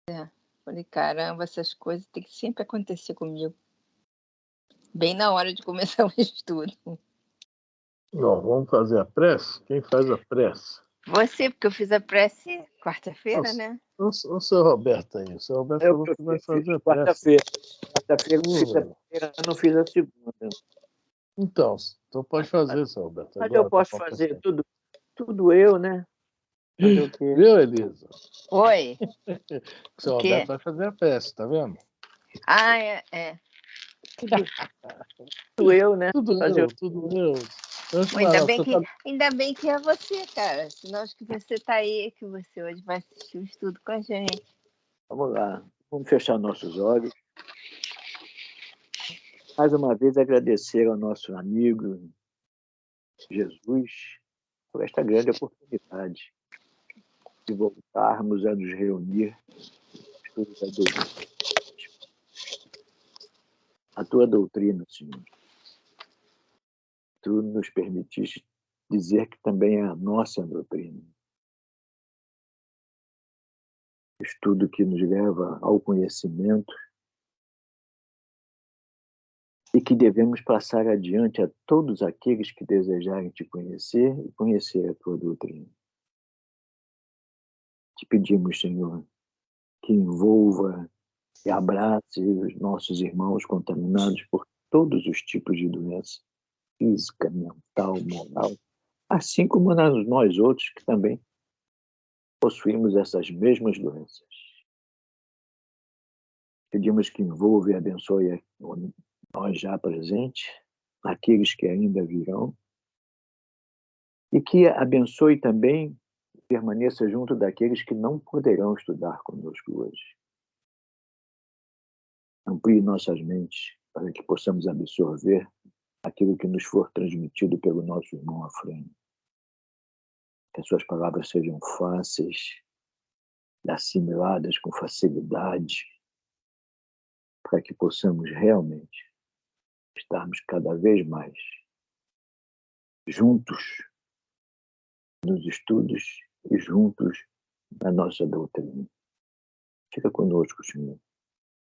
É. Falei: "Caramba, essas coisas tem que sempre acontecer comigo". Bem na hora de começar o estudo. Ó, vamos fazer a prece? Quem faz a prece? Você, porque eu fiz a prece quarta-feira, Nossa, né. o seu Roberto aí. O seu Roberto Eu falou que vai fiz fazer a prece. quarta-feira. Quarta-feira eu fiz a Pô, primeira, eu não fiz a segunda. então pode fazer, seu Roberto. Mas eu Agora tá posso fazer acontecendo. tudo eu, né? Fazer o quê? Viu, Elisa? Oi, O seu o Roberto quê? vai fazer a prece, tá vendo? Ah, é. Tudo eu, né? Tudo Fazer eu, tudo eu. Antes, Pô, ainda Mara, bem você que tá... ainda bem que é você, cara, senão acho que você tá aí, que você hoje vai assistir o estudo com a gente. Vamos lá. Vamos fechar nossos olhos. Mais uma vez agradecer ao nosso amigo Jesus por esta grande oportunidade de voltarmos a nos reunir no estudo da doutrina. A tua doutrina, Senhor. Tu nos permitiste dizer que também é a nossa doutrina. Estudo que nos leva ao conhecimento e que devemos passar adiante a todos aqueles que desejarem te conhecer e conhecer a tua doutrina. Te pedimos, Senhor, que envolva e abrace os nossos irmãos contaminados por todos os tipos de doença, física, mental, moral, assim como nós outros que também possuímos essas mesmas doenças. Pedimos que envolva e abençoe nós já presentes, aqueles que ainda virão, e que abençoe também e permaneça junto daqueles que não poderão estudar conosco hoje. Amplie nossas mentes para que possamos absorver aquilo que nos for transmitido pelo nosso irmão à frente. Que as suas palavras sejam fáceis, assimiladas com facilidade, para que possamos realmente estarmos cada vez mais juntos nos estudos e juntos na nossa doutrina. Fica conosco, Senhor,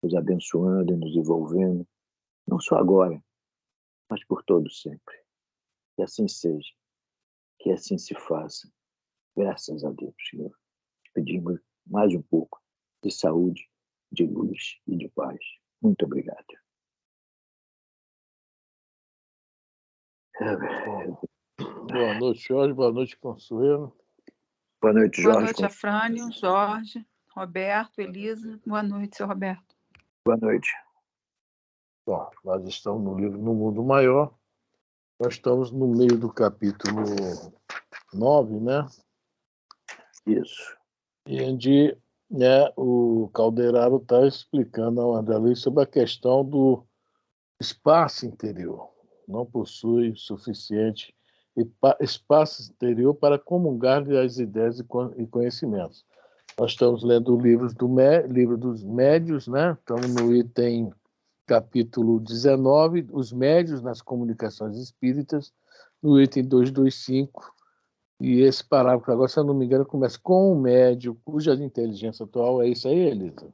nos abençoando e nos envolvendo, não só agora, mas por todo sempre. Que assim seja, que assim se faça. Graças a Deus, Senhor. Te pedimos mais um pouco de saúde, de luz e de paz. Muito obrigado. Boa noite, Jorge. Boa noite, Consuelo. Boa noite, Boa Jorge. noite, Afrânio, Jorge, Roberto, Elisa. Boa noite, seu Roberto. Boa noite. Bom, nós estamos no livro No Mundo Maior. Nós estamos no meio do capítulo 9, né? Isso. E onde o Calderaro está explicando a Andalei sobre a questão do espaço interior. Não possui suficiente espaço interior para comungar as ideias e conhecimentos. Nós estamos lendo o livro dos médios, né? Estamos no item capítulo 19, os médios nas comunicações espíritas, no item 225, e esse parágrafo agora, se eu não me engano, começa com um médio cuja inteligência atual é isso aí, Elisa?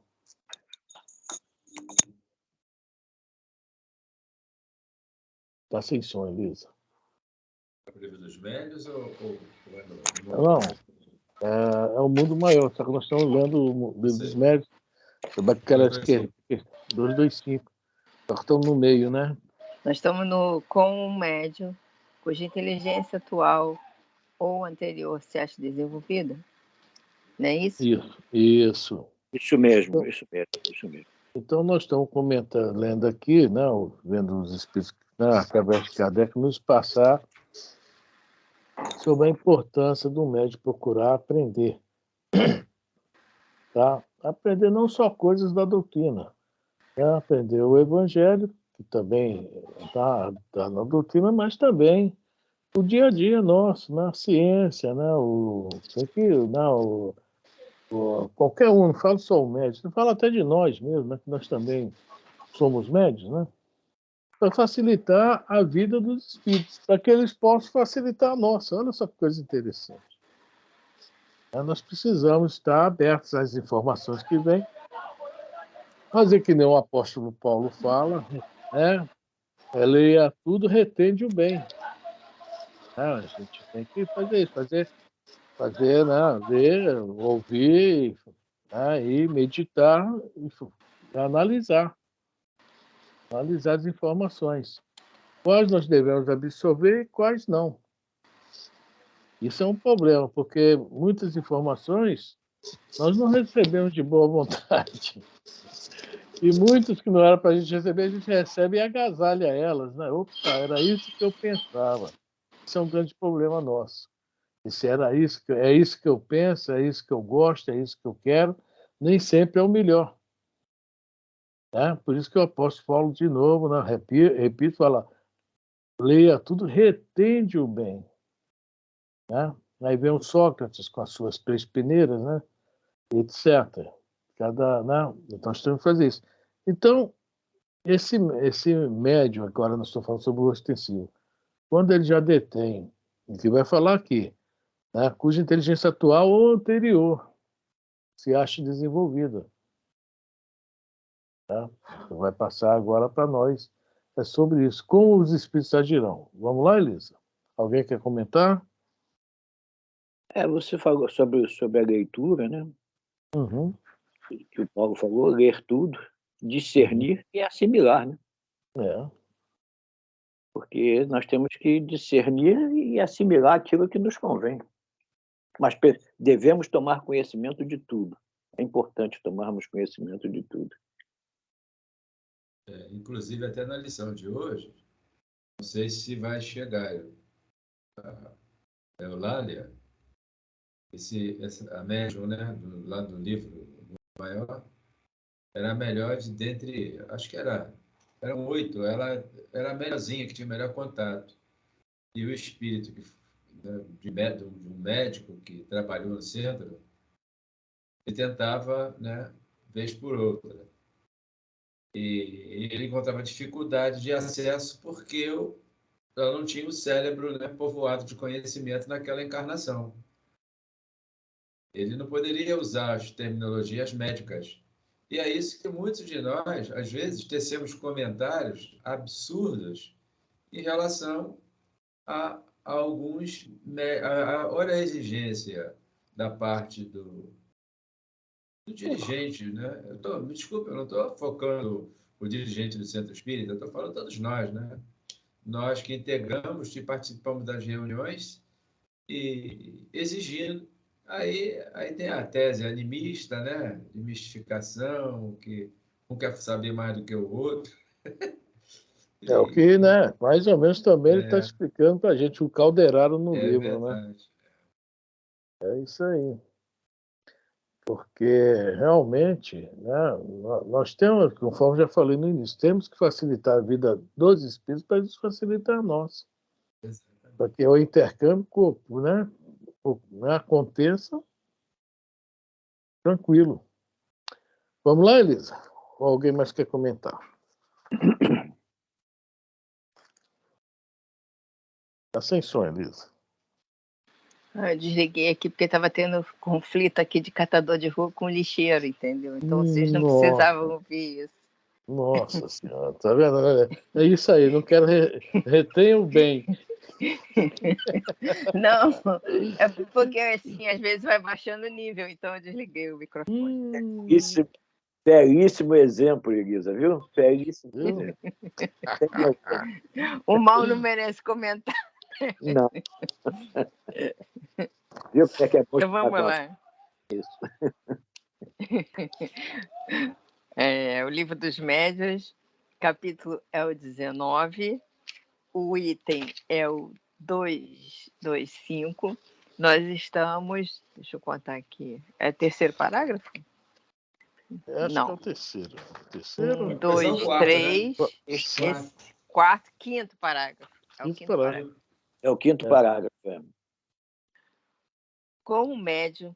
Está sem som, Elisa. O livro dos médios ou Não, é o mundo maior, só que nós estamos lendo o livro dos médios, sobre aquela esquerda, 225. Só que estamos no meio, né? Nós estamos com um médium cuja inteligência atual ou anterior se acha desenvolvida, não é isso? Isso. Isso mesmo. Então, nós estamos lendo aqui, né, vendo os espíritos, né, através de Kardec, nos passar sobre a importância do médium procurar aprender. Tá? Aprender não só coisas da doutrina, né? Aprender o Evangelho, que também está na doutrina, mas também o dia a dia nosso, na ciência, né? Qualquer um, não falo só o médico, fala até de nós mesmo, né? Que nós também somos médicos, né? Para facilitar a vida dos espíritos, para que eles possam facilitar a nossa. Olha só que coisa interessante. Nós precisamos estar abertos às informações que vêm fazer que nem o apóstolo Paulo fala, né? Leia tudo, retende o bem. A gente tem que fazer isso, fazer, né? Ver, ouvir, né? E meditar e analisar as informações. Quais nós devemos absorver e quais não. Isso é um problema, porque muitas informações nós não recebemos de boa vontade. E muitos que não era para a gente receber, a gente recebe e agasalha elas. Né? Opa, era isso que eu pensava. Isso é um grande problema nosso. E se era isso, é isso que eu penso, é isso que eu gosto, é isso que eu quero, nem sempre é o melhor. Né? Por isso que o apóstolo Paulo, de novo, né? repito, fala, leia tudo, retende o bem. Né? Aí vem o Sócrates com as suas 3 peneiras, né? etc. Né? Nós temos que fazer isso. Então, esse médium, agora nós estamos falando sobre o ostensivo, quando ele já detém, o que vai falar aqui, né? Cuja inteligência atual ou anterior se acha desenvolvida. Né? Vai passar agora para nós. É sobre isso. Como os espíritos agirão? Vamos lá, Elisa? Alguém quer comentar? Você falou sobre a leitura, né? Uhum. Que o Paulo falou, ler tudo, discernir e assimilar, né? É. Porque nós temos que discernir e assimilar aquilo que nos convém. Mas devemos tomar conhecimento de tudo. É importante tomarmos conhecimento de tudo. Inclusive, até na lição de hoje, não sei se vai chegar a Eulália, a médium, né, lá do livro maior, era a melhor dentre, acho que eram 8, ela era a melhorzinha, que tinha o melhor contato. E o espírito de um médico que trabalhou no centro, ele tentava, né, vez por outra. E ele encontrava dificuldade de acesso porque ela não tinha o cérebro, né, povoado de conhecimento naquela encarnação. Ele não poderia usar as terminologias médicas. E é isso que muitos de nós, às vezes, tecemos comentários absurdos em relação a alguns, olha a exigência da parte do dirigente, né? Me desculpa, eu não estou focando o dirigente do Centro Espírita, eu estou falando todos nós, né? Nós que integramos e participamos das reuniões e exigindo. Aí tem a tese animista, né? De mistificação, que um quer saber mais do que o outro. É o que, né? Mais ou menos também ele está explicando para a gente o Calderaro no livro, verdade. Né? É isso aí. Porque realmente, né, nós temos, conforme já falei no início, temos que facilitar a vida dos espíritos para eles facilitar a nossa. Para que o intercâmbio aconteça tranquilo. Vamos lá, Elisa? Ou alguém mais quer comentar? Está sem som, Elisa. Eu desliguei aqui porque estava tendo conflito aqui de catador de rua com lixeiro, entendeu? Então vocês não precisavam ouvir isso. Nossa Senhora, tá vendo? É isso aí, não quero retenha o bem. Não, é porque assim, às vezes vai baixando o nível, então eu desliguei o microfone. Isso, belíssimo exemplo, Elisa, viu? Belíssimo exemplo. O mal não merece comentário. Não. Viu como é que é bom? Então vamos lá. Isso. O Livro dos Médiuns, capítulo é o 19, o item é o 225. Nós estamos, deixa eu contar aqui, é o terceiro parágrafo? Acho que é o terceiro. Um, dois, três, quarto, quinto parágrafo. É o quinto parágrafo. É o quinto parágrafo. Com o médium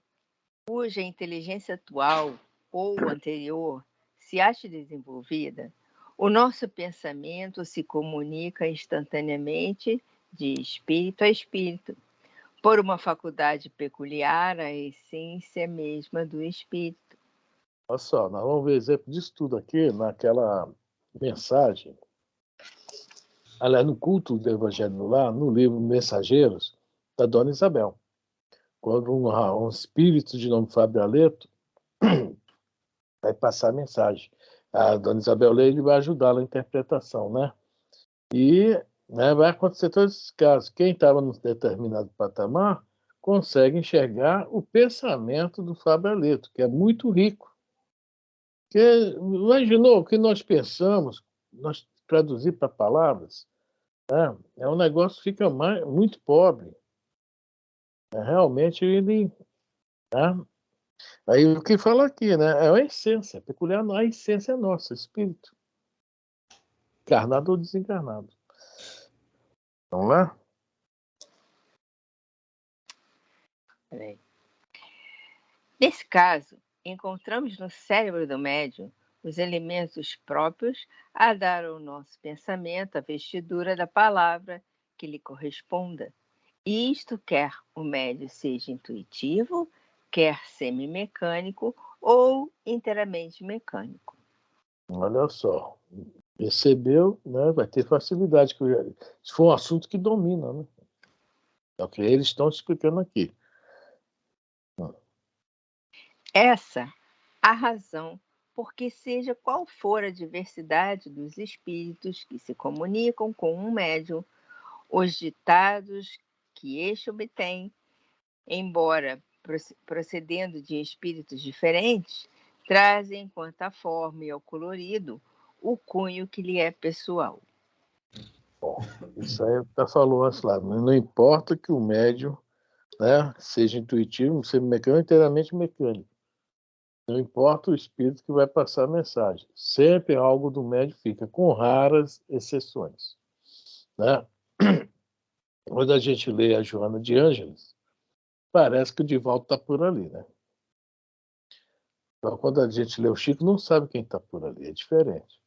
cuja inteligência atual ou anterior se acha desenvolvida, o nosso pensamento se comunica instantaneamente de espírito a espírito, por uma faculdade peculiar à essência mesma do espírito. Olha só, nós vamos ver exemplo disso tudo aqui naquela mensagem. Aliás, no culto do Evangelho no Lar, no livro Mensageiros, da Dona Isabel. Quando um espírito de nome Fábio Aleto vai passar a mensagem. A Dona Isabel Leite vai ajudá-la na interpretação, né? E vai acontecer todos esses casos. Quem estava num determinado patamar consegue enxergar o pensamento do Fábio Aleto, que é muito rico. Porque, imaginou o que nós pensamos, nós traduzir para palavras, é um negócio que fica muito pobre. Realmente ele... Né? Aí o que fala aqui, né? É a essência, peculiar, a essência é nossa, espírito. Encarnado ou desencarnado. Vamos lá? Peraí. Nesse caso, encontramos no cérebro do médium os elementos próprios a dar ao nosso pensamento a vestidura da palavra que lhe corresponda. E isto quer o médium seja intuitivo, quer semimecânico ou inteiramente mecânico. Olha só. Percebeu, né? Vai ter facilidade. Se for um assunto que domina, né? É o que eles estão explicando aqui. Essa a razão porque, seja qual for a diversidade dos espíritos que se comunicam com um médium, os ditados que este obtém, embora procedendo de espíritos diferentes, trazem, quanto à forma e ao colorido, o cunho que lhe é pessoal. Bom, isso aí já falou antes lá. Não importa que o médium, né, seja intuitivo, seja mecânico, inteiramente mecânico. Não importa o espírito que vai passar a mensagem. Sempre algo do médium fica, com raras exceções. Né? Quando a gente lê a Joana de Ângeles, parece que o Divaldo está por ali, né? Então, quando a gente lê o Chico, não sabe quem está por ali, é diferente.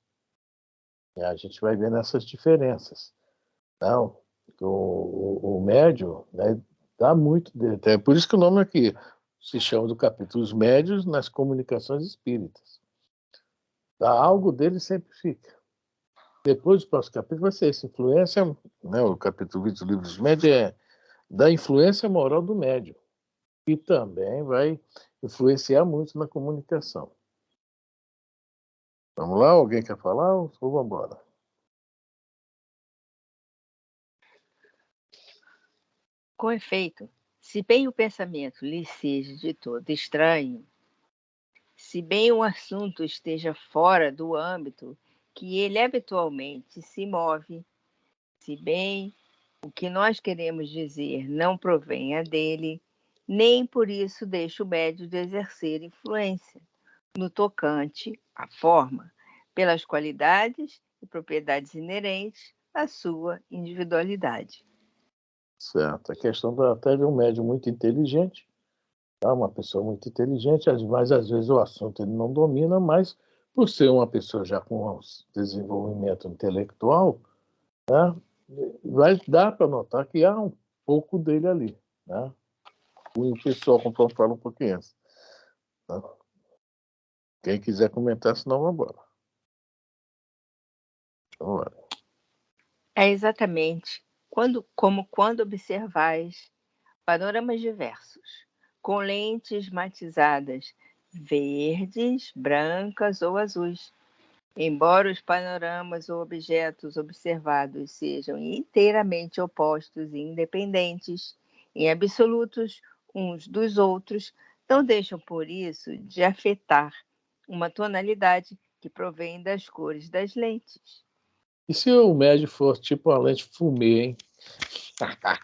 E a gente vai vendo essas diferenças. Não, o médium, né, dá muito dele. É por isso que o nome aqui se chama do capítulo Os Médios nas Comunicações Espíritas. Dá algo dele sempre fica. Depois do próximo capítulo vai ser essa influência, né, o capítulo 20 do livro dos médios é da influência moral do médium, e também vai influenciar muito na comunicação. Vamos lá? Alguém quer falar ou vamos embora? Com efeito, se bem o pensamento lhe seja de todo estranho, se bem o assunto esteja fora do âmbito que ele habitualmente se move, se bem o que nós queremos dizer não provenha dele, nem por isso deixa o médium de exercer influência no tocante à forma, pelas qualidades e propriedades inerentes à sua individualidade. Certo. A questão até de um médium muito inteligente, tá? Uma pessoa muito inteligente, mas às vezes o assunto ele não domina, mas por ser uma pessoa já com desenvolvimento intelectual, né, vai dar para notar que há um pouco dele ali. Né? O pessoal, conforme fala um pouquinho antes. Tá? Quem quiser comentar, senão vamos embora. Vamos embora. É exatamente como quando observais panoramas diversos, com lentes matizadas, verdes, brancas ou azuis. Embora os panoramas ou objetos observados sejam inteiramente opostos e independentes, em absolutos uns dos outros, não deixam por isso de afetar uma tonalidade que provém das cores das lentes. E se o médium for tipo uma lente fumê, hein? Você está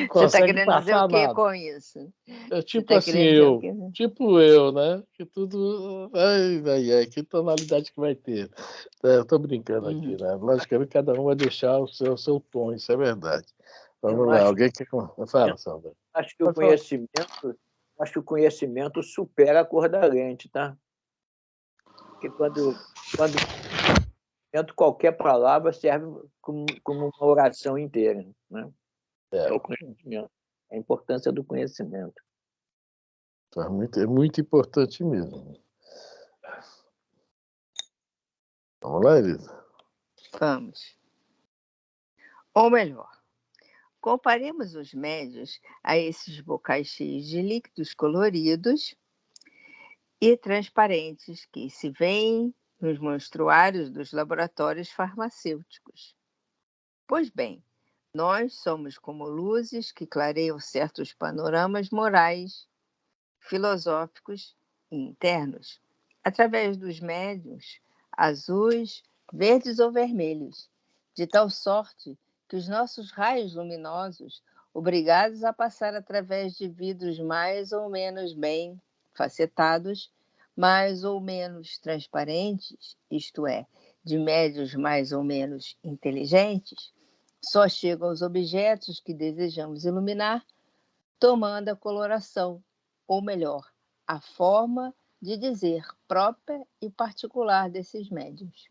Consegue querendo dizer o passar quê nada. com isso? É Você tipo está assim, querendo dizer o quê? tipo eu, né? Que tudo. Ai, que tonalidade que vai ter. Eu tô brincando aqui, né? Logicamente, cada um vai deixar o seu tom, isso é verdade. Vamos lá, alguém quer. Fala, Sandra. Acho que o conhecimento supera a cor da lente, tá? Porque quando qualquer palavra serve como uma oração inteira, né? É o conhecimento, a importância do conhecimento. É muito importante mesmo. Vamos lá, Elisa? Vamos. Ou melhor, comparemos os médios a esses bocais cheios de líquidos coloridos e transparentes que se veem nos monstruários dos laboratórios farmacêuticos. Pois bem, nós somos como luzes que clareiam certos panoramas morais, filosóficos e internos, através dos médios azuis, verdes ou vermelhos, de tal sorte que os nossos raios luminosos, obrigados a passar através de vidros mais ou menos bem facetados, mais ou menos transparentes, isto é, de médios mais ou menos inteligentes, só chegam aos objetos que desejamos iluminar, tomando a coloração, ou melhor, a forma de dizer própria e particular desses médios.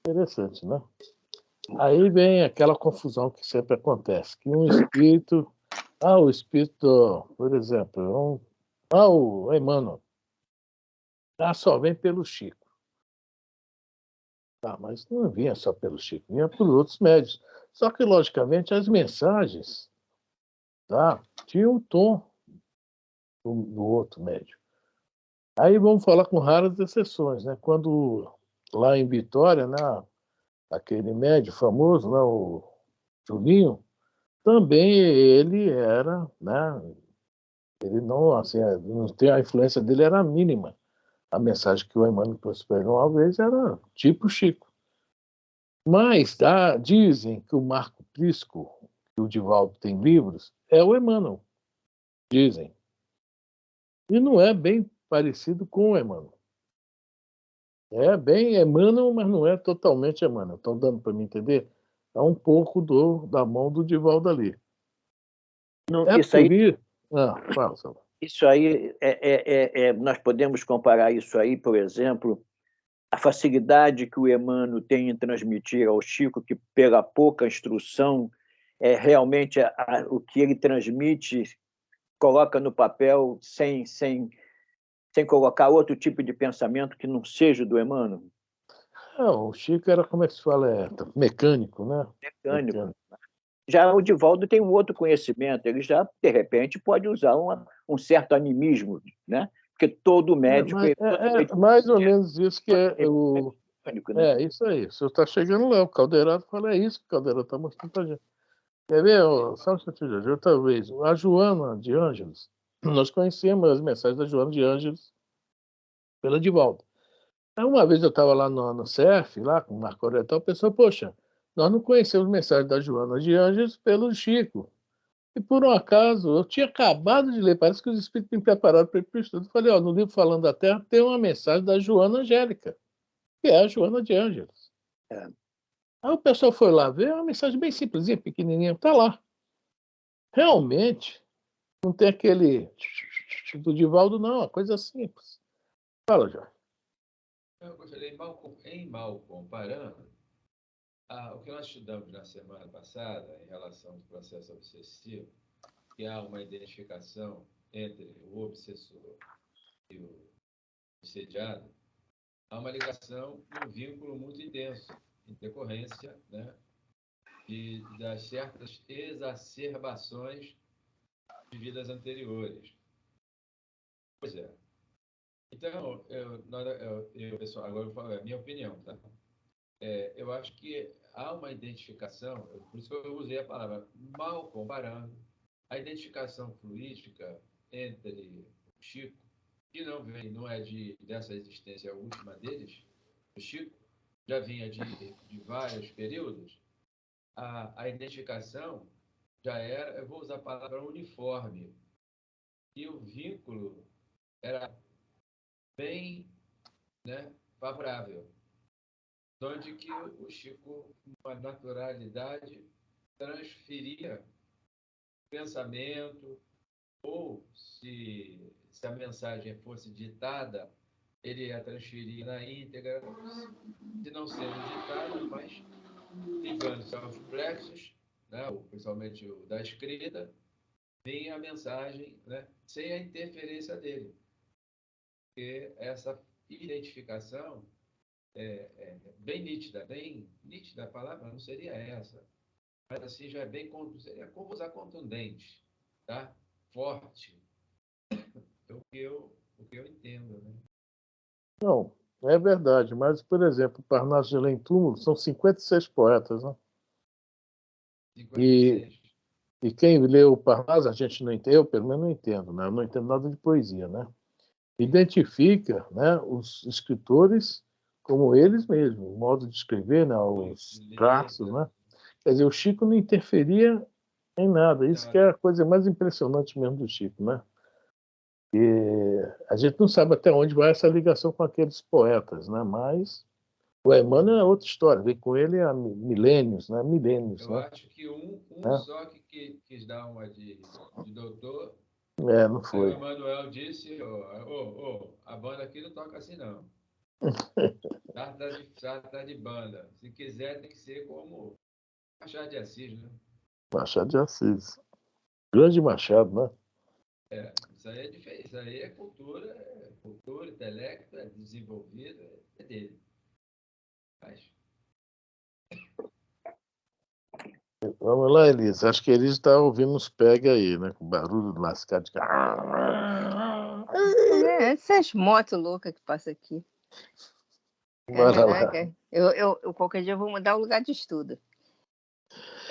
Interessante, né? Aí vem aquela confusão que sempre acontece, que um espírito, o espírito, por exemplo, o Emmanuel, só vem pelo Chico. Mas não vinha só pelo Chico, vinha por outros médios. Só que, logicamente, as mensagens tinham um tom do outro médio. Aí vamos falar com raras exceções, né? Quando lá em Vitória, né, aquele médio famoso, né, o Julinho, também ele era, né? Ele não, assim, a influência dele era mínima. A mensagem que o Emmanuel prosperou uma vez era tipo Chico. Mas dizem que o Marco Prisco, que o Divaldo tem livros, é o Emmanuel. Dizem. E não é bem parecido com o Emmanuel. É bem Emmanuel, mas não é totalmente Emmanuel. Estão dando para me entender? É um pouco da mão do Divaldo ali. Não, É isso por aí, isso... fala, Salvador. isso aí nós podemos comparar isso aí, por exemplo, a facilidade que o Emmanuel tem em transmitir ao Chico, que pela pouca instrução, realmente o que ele transmite, coloca no papel sem colocar outro tipo de pensamento que não seja do Emmanuel. O Chico era, como é que se fala? Mecânico, né? Mecânico. Já o Divaldo tem um outro conhecimento, ele já, de repente, pode usar um certo animismo, né? Porque todo médico... É mais ou menos isso que é o... mecânico, né? Isso aí. O senhor está chegando lá, o Caldeirado fala, é isso que o Caldeirado está mostrando para a gente. Quer ver, só um instantinho, Jorge, outra vez, a Joana de Ângeles, nós conhecemos as mensagens da Joana de Ângeles pela Divaldo. Aí uma vez eu estava lá no CF, lá com o Marco Aurélio, o pessoal, poxa, nós não conhecemos mensagens da Joana de Ângeles pelo Chico. E por um acaso, eu tinha acabado de ler, parece que os espíritos me prepararam para ir para o estudo. Eu falei, no livro Falando da Terra tem uma mensagem da Joana Angélica, que é a Joana de Ângeles. Aí o pessoal foi lá ver, é uma mensagem bem simplesinha, pequenininha, está lá. Realmente, não tem aquele do Divaldo, não, é uma coisa simples. Fala, Jorge. Eu gostaria, em mal comparando, o que nós estudamos na semana passada em relação ao processo obsessivo, que há uma identificação entre o obsessor e o obsediado, há uma ligação e um vínculo muito intenso, em decorrência, né, das certas exacerbações de vidas anteriores. Pois é. Então, pessoal, agora eu vou falar a minha opinião, tá? Eu acho que há uma identificação, por isso que eu usei a palavra mal comparando, a identificação fluídica entre o Chico, que não é dessa existência última deles, o Chico já vinha de vários períodos, a identificação já era, eu vou usar a palavra uniforme, e o vínculo era bem, né, favorável, onde que o Chico, com uma naturalidade, transferia pensamento, ou se a mensagem fosse ditada, ele ia transferir na íntegra, se não sendo ditada, mas ligando-se aos plexos, né, principalmente o da escrita, vinha a mensagem, né, sem a interferência dele. Porque essa identificação é bem nítida, a palavra não seria essa, mas assim já é bem, seria como usar contundente, tá? Forte, é o que eu entendo, né? Não, é verdade, mas, por exemplo, Parnaso de Além Túmulo são 56 poetas, né? 56. E quem leu o Parnaso, a gente não entende, eu pelo menos não entendo, né? Eu não entendo nada de poesia, né? Identifica, né, os escritores como eles mesmos, o modo de escrever, né, os traços, né? Quer dizer, o Chico não interferia em nada. Isso que é a coisa mais impressionante mesmo do Chico, né? E a gente não sabe até onde vai essa ligação com aqueles poetas, né? Mas o Emmanuel é outra história, vem com ele há milênios, né? Milênios, eu né? acho que um É. só que quis dar uma de doutor. Não Aí foi. o Emanuel disse, a banda aqui não toca assim, não. Trata de banda. Se quiser, tem que ser como Machado de Assis, né? Machado de Assis. Grande Machado, né? Isso aí é diferente. Isso aí é cultura, intelecto, é desenvolvido, é dele. Mas, Vamos lá, Elisa. Acho que Elisa está ouvindo uns pega aí, né? Com barulho lascado de... Essas motos loucas que passam aqui. Bora lá. Caraca, eu qualquer dia eu vou mudar o lugar de estudo.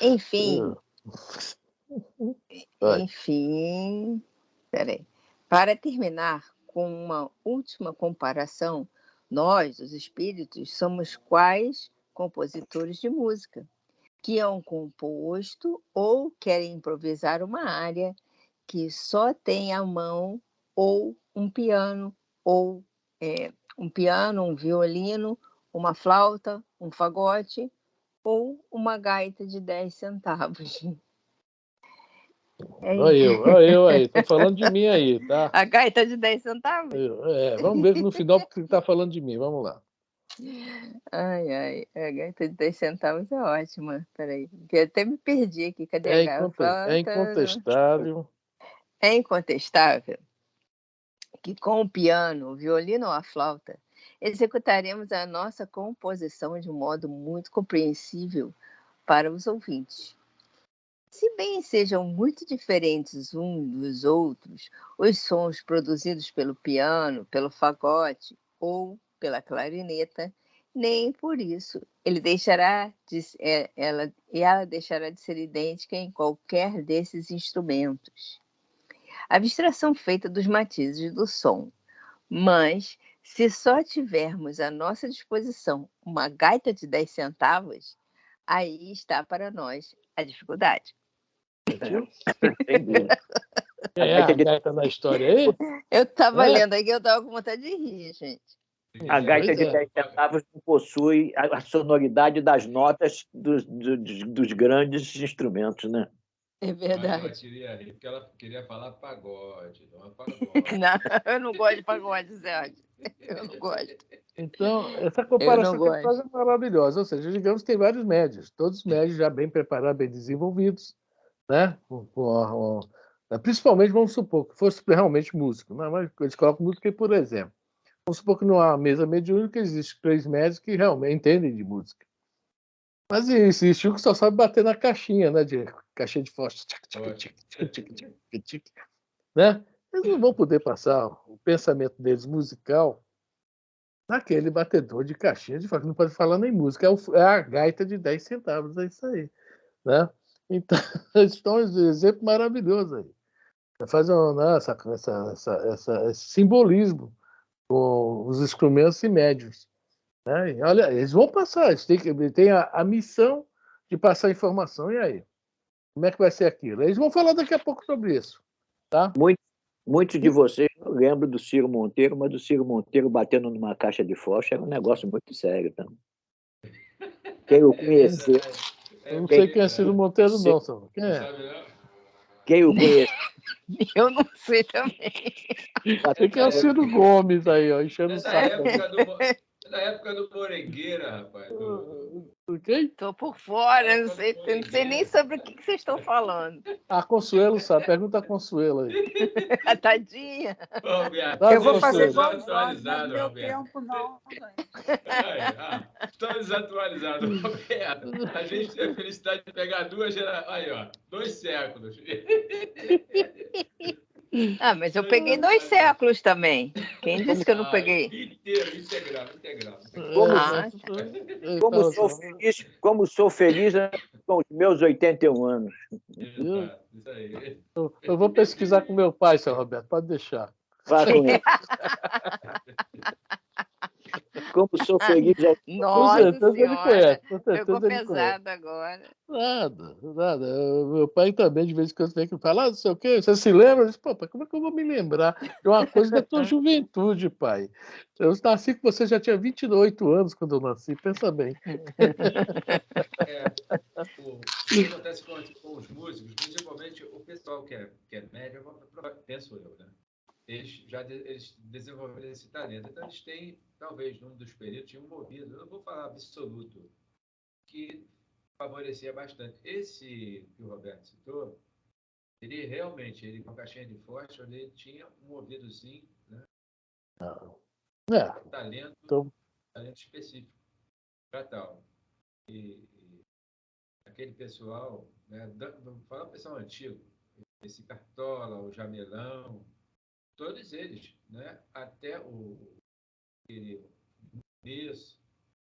Enfim, Vai. peraí. Para terminar com uma última comparação, nós, os espíritos, somos quais compositores de música, que é um composto ou querem improvisar uma área que só tem a mão ou um piano, um violino, uma flauta, um fagote ou uma gaita de 10 centavos. Olha eu aí, tô falando de mim aí, tá? A gaita de 10 centavos? Vamos ver no final porque ele tá falando de mim, vamos lá. Ai, a gaita de 10 centavos é ótima. Peraí, que eu até me perdi aqui. Cadê a gaita? É incontestável. É incontestável que com o piano, o violino ou a flauta, executaremos a nossa composição de um modo muito compreensível para os ouvintes. Se bem sejam muito diferentes uns dos outros, os sons produzidos pelo piano, pelo fagote ou pela clarineta, nem por isso ela deixará de ser idêntica em qualquer desses instrumentos. A abstração feita dos matizes do som. Mas, se só tivermos à nossa disposição uma gaita de 10 centavos, aí está para nós a dificuldade. Entendi. Quem é a gaita na história aí? Eu estava lendo aí que eu estava com vontade de rir, gente. A gaita de 10 centavos não possui a sonoridade das notas dos grandes instrumentos, né? É verdade. Ela queria rir, porque ela queria falar pagode, não é pagode. Não, eu não gosto de pagode, Zé. Eu não gosto. Então, essa comparação que ele faz é maravilhosa. Ou seja, digamos que tem vários médios, todos médios já bem preparados, bem desenvolvidos, né? Principalmente, vamos supor que fosse realmente músico, né? Mas eles colocam música aí, por exemplo. Vamos supor que numa mesa mediúnica existem 3 médicos que realmente entendem de música. Mas existe um que só sabe bater na caixinha, né? Caixinha de fósforo. Né? Eles não vão poder passar o pensamento deles musical naquele batedor de caixinha de fósforo. Não pode falar nem música. É a gaita de 10 centavos, é isso aí. Né? Então, eles estão um exemplo maravilhoso aí. Faz esse simbolismo com os instrumentos e médios. Né? E olha, eles vão passar, eles têm a missão de passar informação. E aí? Como é que vai ser aquilo? Eles vão falar daqui a pouco sobre isso. Tá? Muitos de vocês não lembram do Ciro Monteiro, mas do Ciro Monteiro batendo numa caixa de fósforo era um negócio muito sério. Tá? Quem o conheceu... Eu não sei quem é Ciro Monteiro, não, sabe? Quem é? Quem o conhece? Eu não sei também. Sei que é o Ciro Gomes aí, ó, enchendo o saco. da época do Morengueira, rapaz. Quem? Estou por fora, não sei nem sobre o que vocês estão falando. A Consuelo sabe. Pergunta a Consuelo aí. A tadinha. Roberto, Eu Eu vou fazer Consuelo. igual o Jorge, mas no meu Roberto. tempo não, gente. Estão desatualizados, Roberto. A gente tem a felicidade de pegar duas gerações. Aí, ó, 2 séculos. Ah, mas eu peguei 2 séculos também. Quem disse que eu não peguei? Inteiro, integral. Ah, Como sou feliz com os meus 81 anos. Exato, isso aí. Eu vou pesquisar com meu pai, seu Roberto. Pode deixar. Vá com ele. Como sou feliz ao... Com nossa certeza ele senhora, conhece. Com pegou certeza ele conhece. pesado agora. Nada. Meu pai também, de vez em quando, vem que fala, não sei o quê. Você se lembra? Eu disse, pô, pai, como é que eu vou me lembrar? É uma coisa da tua juventude, pai. Eu nasci com você, já tinha 28 anos quando eu nasci. Pensa bem. O que acontece com os músicos, principalmente o pessoal que é médio, penso eu, né? Eles desenvolveram esse talento. Então, eles têm, talvez, num dos períodos, tinham um ouvido, eu não vou falar absoluto, que favorecia bastante. Esse que o Roberto citou, ele realmente, com a caixinha de fósforo, ele tinha um ouvidozinho, né? Talento específico para tal. E aquele pessoal, né? Vamos falar o pessoal antigo, esse Cartola, o Jamelão, todos eles, né? Até o começo,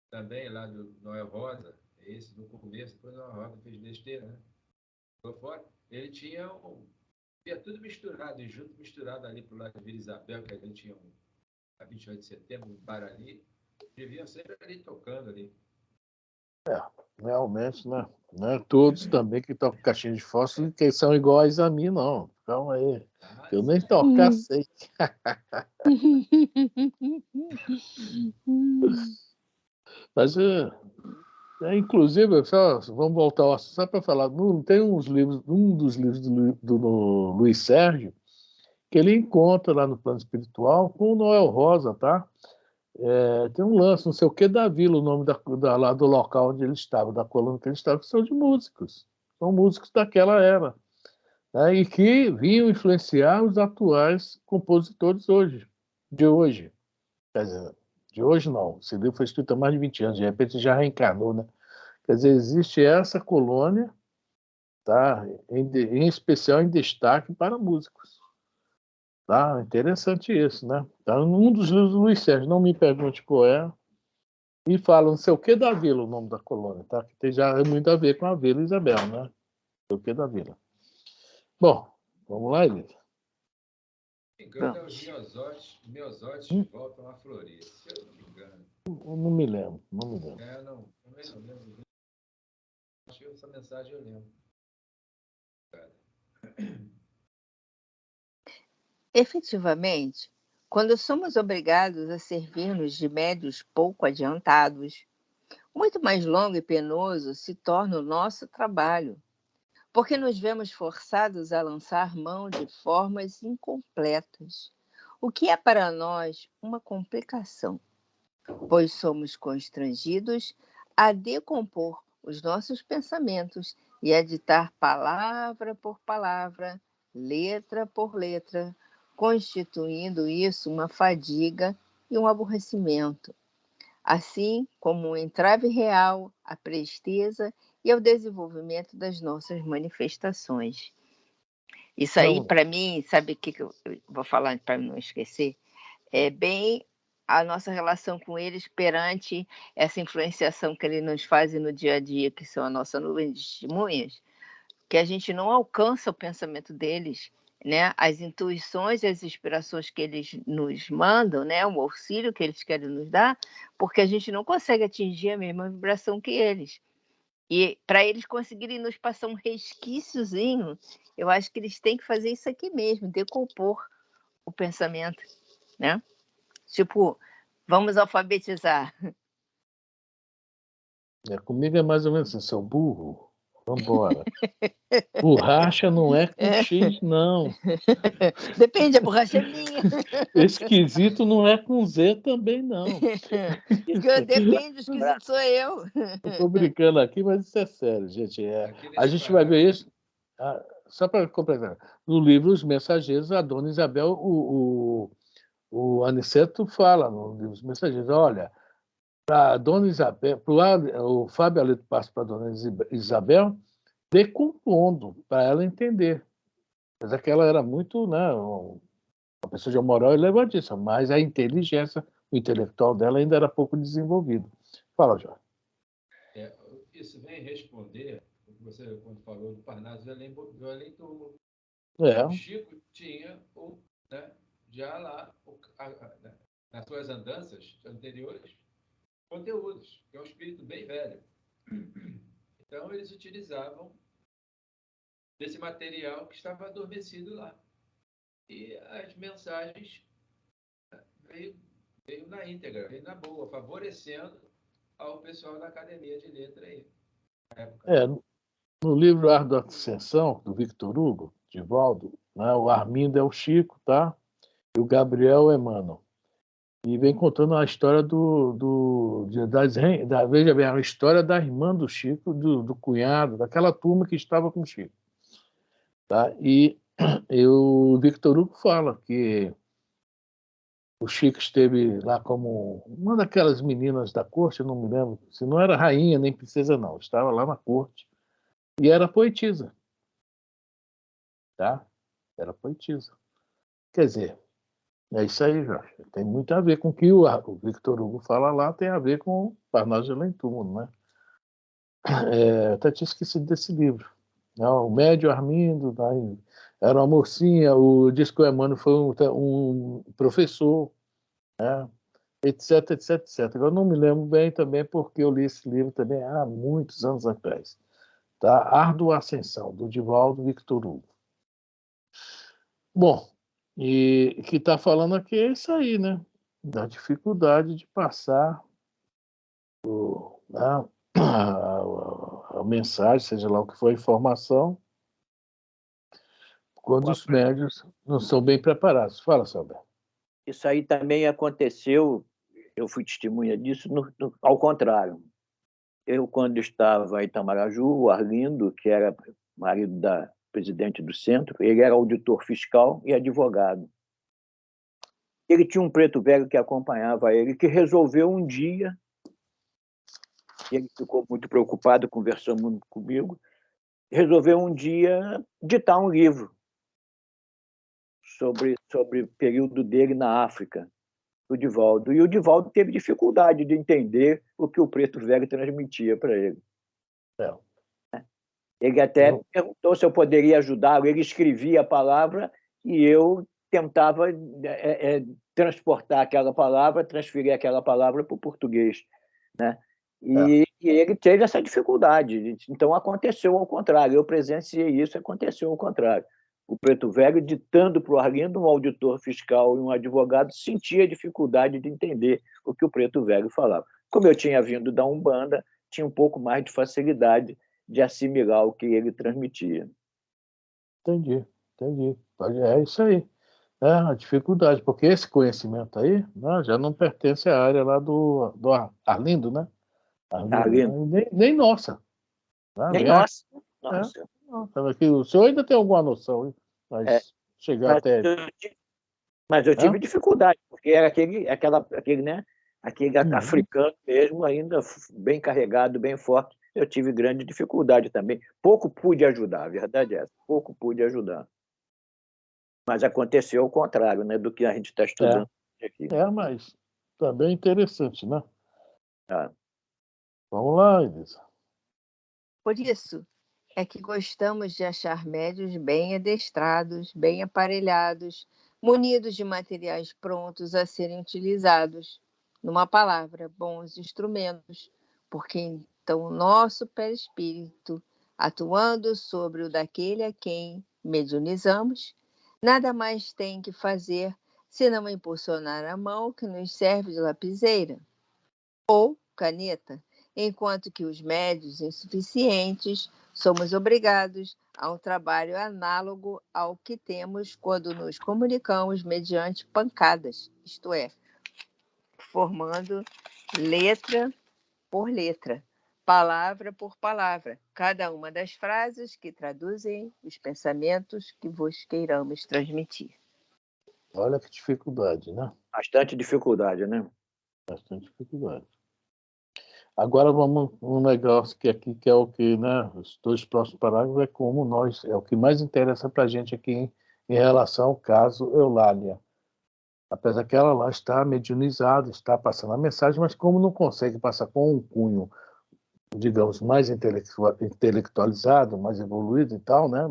também lá do Noel Rosa, esse no começo, depois o Noel Rosa fez besteira, né? Ficou fora. Ele tinha tudo misturado, e junto misturado ali pro lado de Vila Isabel, que a gente tinha a 28 de setembro, um bar ali, deviam sempre ali tocando ali. Realmente, né? Não é todos também que tocam caixinha de fósforo que são iguais a mim, não. Calma aí. Eu nem tocar sei. Mas, inclusive, vamos voltar ao assunto, só para falar, tem um dos livros do Luiz Sérgio, que ele encontra lá no plano espiritual com o Noel Rosa, tá? Tem um lance, não sei o que, da vila, o nome lá do local onde ele estava, da coluna que ele estava, que são de músicos. São músicos daquela era. Né? E que vinham influenciar os atuais compositores de hoje. Quer dizer, de hoje não. Esse livro foi escrito há mais de 20 anos, de repente já reencarnou, né? Quer dizer, existe essa colônia, tá? Em especial em destaque para músicos. Tá? Interessante isso, né? Tá um dos livros do Luiz Sérgio, não me pergunte qual é, e fala não sei o que da vila, o nome da colônia, tá? Que tem já muito a ver com a Vila Isabel, né? Não sei o que da vila. Bom, vamos lá, Elisa. Engano, os Miosotes voltam a florir, se eu não me engano. Não me lembro. Também não lembro. Acho que essa mensagem eu lembro. Efetivamente, quando somos obrigados a servir-nos de médios pouco adiantados, muito mais longo e penoso se torna o nosso trabalho, porque nos vemos forçados a lançar mão de formas incompletas, o que é para nós uma complicação, pois somos constrangidos a decompor os nossos pensamentos e a ditar palavra por palavra, letra por letra, constituindo isso uma fadiga e um aborrecimento, assim como um entrave real à presteza e ao desenvolvimento das nossas manifestações. Isso aí, para mim, sabe o que eu vou falar para não esquecer? É bem a nossa relação com eles perante essa influenciação que eles nos fazem no dia a dia, que são a nossa nuvem de testemunhas, que a gente não alcança o pensamento deles, né? As intuições e as inspirações que eles nos mandam, né? O auxílio que eles querem nos dar, porque a gente não consegue atingir a mesma vibração que eles. E para eles conseguirem nos passar um resquíciozinho, eu acho que eles têm que fazer isso aqui mesmo, decompor o pensamento, né? Tipo, vamos alfabetizar. Comigo é mais ou menos assim, seu burro, Vambora. Borracha não é com X, não. Depende, a borracha é minha. Esquisito não é com Z também, não. Depende, o esquisito sou eu. Estou brincando aqui, mas isso é sério, gente. Aqui A nesse gente vai ver parágrafo, isso. Só para completar. No livro Os Mensageiros, a Dona Isabel, o Aniceto fala no livro Os Mensageiros, olha, para a Dona Isabel, o Fábio Aleto passa para a Dona Isabel, decompondo, para ela entender. Apesar que ela era muito, né, uma pessoa de moral elevadíssima, mas a inteligência, o intelectual dela ainda era pouco desenvolvido. Fala, Jorge. isso vem responder, você quando falou do Parnaso Violento, É. o Chico tinha, né, já lá, né, nas suas andanças anteriores, conteúdos, que é um espírito bem velho. Então, eles utilizavam desse material que estava adormecido lá. E as mensagens veio na íntegra, veio na boa, favorecendo ao pessoal da Academia de Letra aí. Na época. No livro Ardua Ascensão, do Victor Hugo, Divaldo, né, o Armindo é o Chico, tá? E o Gabriel é Emmanuel. E vem contando a história veja bem, a história da irmã do Chico, do cunhado, daquela turma que estava com o Chico. Tá? E o Victor Hugo fala que o Chico esteve lá como uma daquelas meninas da corte, eu não me lembro, se não era rainha nem princesa, não, estava lá na corte. E era poetisa. Tá? Era poetisa. Quer dizer, é isso aí, Jorge. Tem muito a ver com o que o Victor Hugo fala lá, tem a ver com o Parnaso de Túmulo, né? Até tinha esquecido desse livro. Não, o Médio Armindo, né? Era uma mocinha, o Disco Emmanuel foi um professor, né? etc, etc, etc. Agora, eu não me lembro bem também, porque eu li esse livro também há muitos anos atrás. Tá? Árdua Ascensão, do Divaldo Victor Hugo. Bom, e o que está falando aqui é isso aí, né? Da dificuldade de passar a mensagem, seja lá o que for a informação, quando os médios não são bem preparados. Fala, Saber. Isso aí também aconteceu, eu fui testemunha disso, ao contrário. Eu, quando estava em Itamaraju, o Arlindo, que era marido da presidente do centro, ele era auditor fiscal e advogado. Ele tinha um preto velho que acompanhava ele, que resolveu um dia, ele ficou muito preocupado, conversou muito comigo, resolveu um dia ditar um livro sobre o período dele na África, o Divaldo. E o Divaldo teve dificuldade de entender o que o preto velho transmitia para ele. Ele até perguntou se eu poderia ajudá-lo. Ele escrevia a palavra e eu tentava transportar aquela palavra, transferir aquela palavra para o português, né? E ele teve essa dificuldade. Então, aconteceu ao contrário. Eu presenciei isso, aconteceu ao contrário. O preto velho, ditando para o Arlindo, um auditor fiscal e um advogado, sentia dificuldade de entender o que o preto velho falava. Como eu tinha vindo da Umbanda, tinha um pouco mais de facilidade de assimilar o que ele transmitia. Entendi. É isso aí. É a dificuldade, porque esse conhecimento aí, né, já não pertence à área lá do Arlindo, né? Arlindo. Nem nossa. Né? Nem nossa. Aqui, o senhor ainda tem alguma noção, hein? Mas chegar até... Mas eu tive dificuldade, porque era aquele africano mesmo, ainda bem carregado, bem forte. Eu tive grande dificuldade também. Pouco pude ajudar, a verdade é essa. Pouco pude ajudar. Mas aconteceu o contrário, né, do que a gente está estudando aqui. Mas também interessante, né? Ah. Vamos lá, Elisa. Por isso é que gostamos de achar médios bem adestrados, bem aparelhados, munidos de materiais prontos a serem utilizados. Numa palavra, bons instrumentos, porque então o nosso perispírito, atuando sobre o daquele a quem mediunizamos, nada mais tem que fazer senão impulsionar a mão que nos serve de lapiseira ou caneta, enquanto que os médios insuficientes Somos obrigados a um trabalho análogo ao que temos quando nos comunicamos mediante pancadas, isto é, formando letra por letra, palavra por palavra, cada uma das frases que traduzem os pensamentos que vos queiramos transmitir. Olha que dificuldade, né? Bastante dificuldade, né? Bastante dificuldade. Agora vamos um negócio que aqui que é o que, né? Os 2 próximos parágrafos é como nós, é o que mais interessa para a gente aqui em relação ao caso Eulália. Apesar que ela lá está mediunizada, está passando a mensagem, mas como não consegue passar com um cunho, digamos, mais intelectualizado, mais evoluído e tal, né?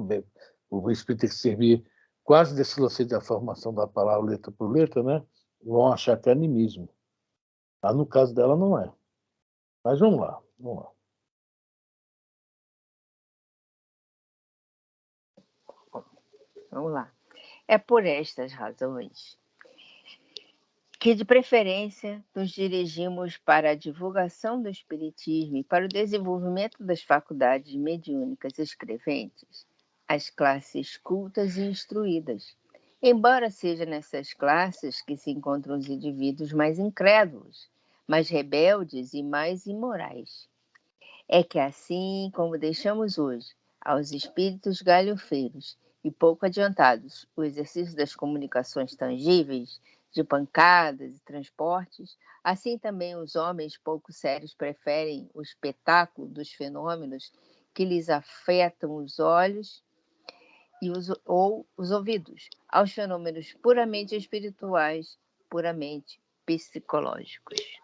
O espírito tem que servir quase desse lance da formação da palavra letra por letra, né? Vão achar que é animismo. Mas no caso dela não é. Mas vamos lá, vamos lá. Vamos lá. É por estas razões que, de preferência, nos dirigimos para a divulgação do Espiritismo e para o desenvolvimento das faculdades mediúnicas escreventes, as classes cultas e instruídas, embora seja nessas classes que se encontram os indivíduos mais incrédulos, mais rebeldes e mais imorais. É que assim como deixamos hoje aos espíritos galhofeiros e pouco adiantados o exercício das comunicações tangíveis, de pancadas e transportes, assim também os homens pouco sérios preferem o espetáculo dos fenômenos que lhes afetam os olhos ou os ouvidos, aos fenômenos puramente espirituais, puramente psicológicos.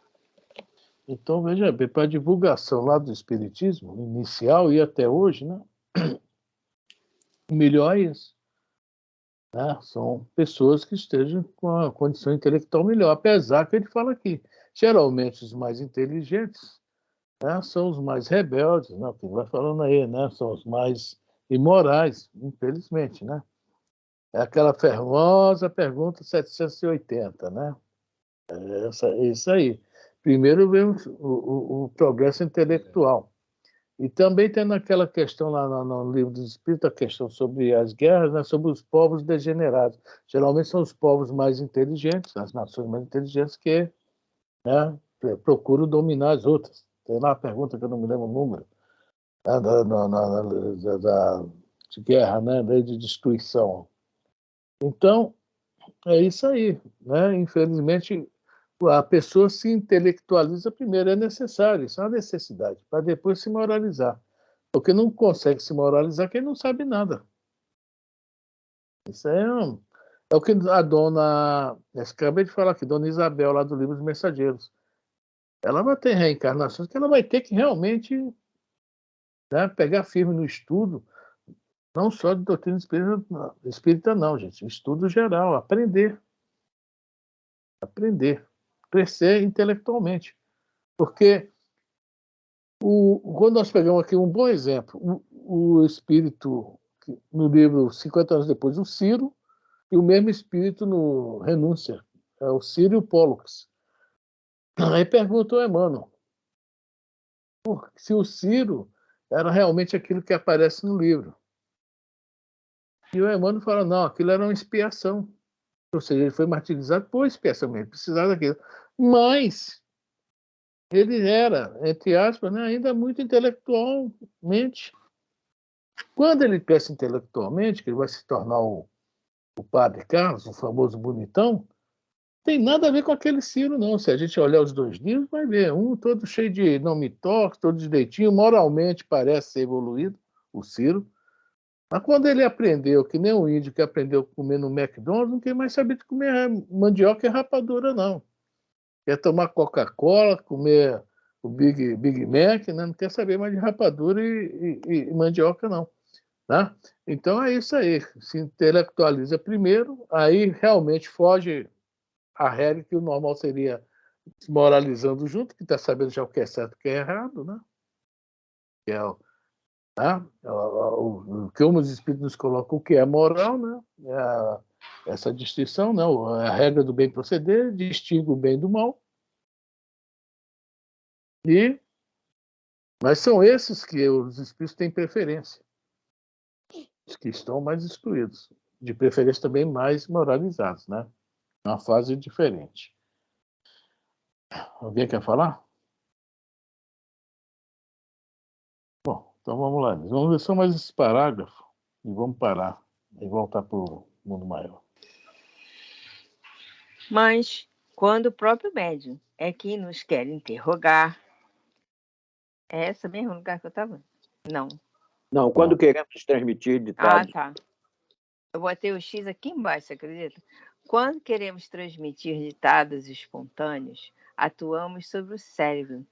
Então, veja bem, para a divulgação lá do Espiritismo, inicial e até hoje, né? O melhor é isso. Né? São pessoas que estejam com a condição intelectual melhor, apesar que ele fala aqui, geralmente os mais inteligentes, né, são os mais rebeldes, né, que vai falando aí, né, são os mais imorais, infelizmente, né? É aquela famosa pergunta 780, né? Isso aí. Primeiro vem o progresso intelectual. E também tem naquela questão lá no Livro dos Espíritos, a questão sobre as guerras, né, sobre os povos degenerados. Geralmente são os povos mais inteligentes, as nações mais inteligentes que, né, procuram dominar as outras. Tem lá a pergunta que eu não me lembro o número, né, de guerra, né, de destruição. Então, é isso aí. Né? Infelizmente, a pessoa se intelectualiza primeiro, é necessário, isso é uma necessidade, para depois se moralizar. Porque não consegue se moralizar quem não sabe nada. Isso é o que a dona, eu acabei de falar aqui, dona Isabel, lá do Livro dos Mensageiros. Ela vai ter reencarnações que ela vai ter que realmente, né, pegar firme no estudo, não só de doutrina espírita, não, gente. Estudo geral, aprender, crescer intelectualmente. Porque quando nós pegamos aqui um bom exemplo, o espírito, no livro 50 anos depois, o Ciro, e o mesmo espírito no Renúncia, é o Ciro e o Pólux. Aí perguntou Emmanuel se o Ciro era realmente aquilo que aparece no livro. E o Emmanuel fala, não, aquilo era uma expiação. Ou seja, ele foi martirizado por expiação, ele precisava daquilo. Mas ele era, entre aspas, né, ainda muito intelectualmente. Quando ele cresce intelectualmente, que ele vai se tornar o Padre Carlos, o famoso bonitão, tem nada a ver com aquele Ciro, não. Se a gente olhar os 2 livros, vai ver. Um todo cheio de não me toque, todo direitinho, moralmente parece ser evoluído, o Ciro. Mas quando ele aprendeu, que nem o índio que aprendeu a comer no McDonald's, não quer mais saber de comer mandioca e rapadura, não. Quer tomar Coca-Cola, comer o Big Mac, né? Não quer saber mais de rapadura e mandioca, não. Tá? Então é isso aí. Se intelectualiza primeiro, aí realmente foge a regra, que o normal seria se moralizando junto, que está sabendo já o que é certo e o que é errado, né? Que é tá? O que os espíritos nos colocam, o que é moral, né? Essa distinção, né? A regra do bem proceder, distingue o bem do mal. E Mas são esses que os espíritos têm preferência, os que estão mais instruídos, de preferência também mais moralizados, né? Uma fase diferente. Alguém quer falar? Bom, então vamos lá. Vamos ver só mais esse parágrafo e vamos parar e voltar para o mundo maior. Mas, quando o próprio médium é quem nos quer interrogar... É esse mesmo lugar que eu estava? Não. Não, quando queremos transmitir ditados... tá. Eu botei o X aqui embaixo, você acredita? Quando queremos transmitir ditados espontâneos, atuamos sobre o cérebro,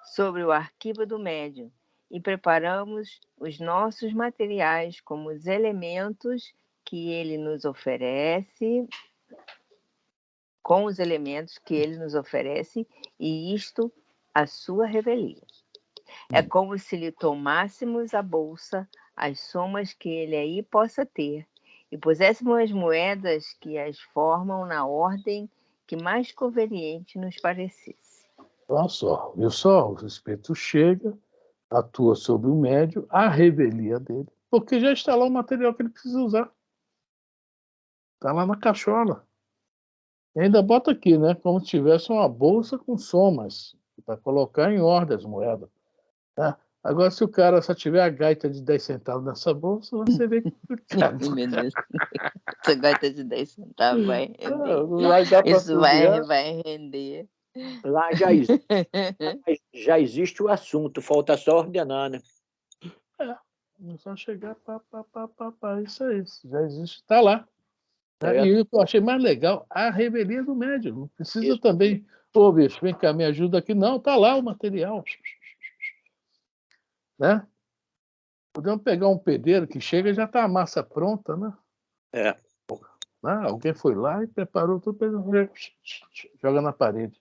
sobre o arquivo do médium, e preparamos os nossos materiais como os elementos que ele nos oferece, com os elementos que ele nos oferece, e isto a sua revelia. É como se lhe tomássemos a bolsa, as somas que ele aí possa ter, e puséssemos as moedas que as formam na ordem que mais conveniente nos parecesse. Olha só, viu só? O espírito chega, atua sobre o médium, a revelia dele, porque já está lá o material que ele precisa usar. Está lá na cachola. E ainda bota aqui, né? Como se tivesse uma bolsa com somas, para colocar em ordem as moedas. Tá? Agora, se o cara só tiver a gaita de 10 centavos nessa bolsa, você vê que... Meu Deus. Essa gaita de 10 centavos vai render. Vai dar para Isso vai render. Lá já existe o assunto, falta só ordenar, né? É só chegar, isso é isso. Já existe, está lá. Né? E o que eu achei mais legal, a revelia do médium. Não precisa Isso. também, ô bicho, vem cá, me ajuda aqui. Não, está lá o material. Né? Podemos pegar um pedreiro que chega e já está a massa pronta, né? É. Alguém foi lá e preparou tudo, joga na parede.